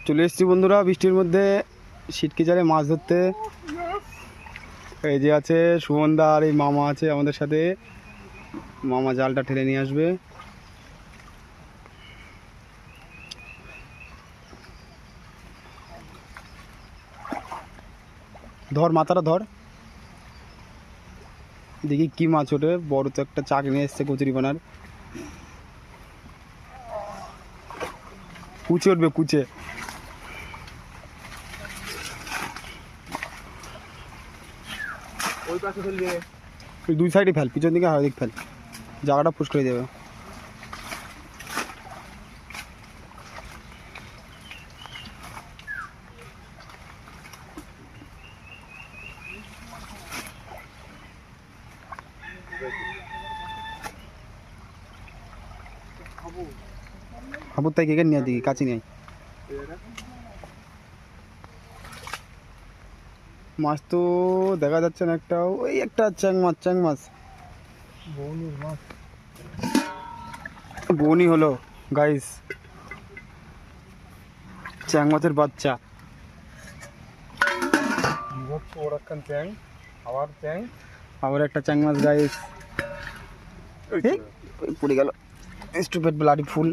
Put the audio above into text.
চলে এসেছি বন্ধুরা বৃষ্টির মধ্যে ছিটকে জালে মাছ ধরতে। এই যে আছে সুমনদা আর এই মামা আছে আমাদের সাথে। মামা জালটা ঠেলে নিয়ে আসবে। ধর মাথাটা ধর, দেখি কি মাছ ওঠে। বড় তো একটা চাক নিয়ে এসছে কচুরিপানার। কুচে উঠবে, কুচে। ওই পাশে ফেলবে, দুই সাইডে ফেল, পিছন দিকে হাওয়া দিক ফেল, জায়গাটা পুশ করে দেবে। হাবুর তাই কেকে নিয়ে দিকে কাছে নিয়ে। মাছ তো দেখা যাচ্ছে না একটা, ওই একটা চ্যাং মাছ, চ্যাং মাছ বনি হলো গাইস, চ্যাং মাছের বাচ্চা। আবার একটা চ্যাং মাছ গাইস, পড়ে গেল। Stupid bloody fool.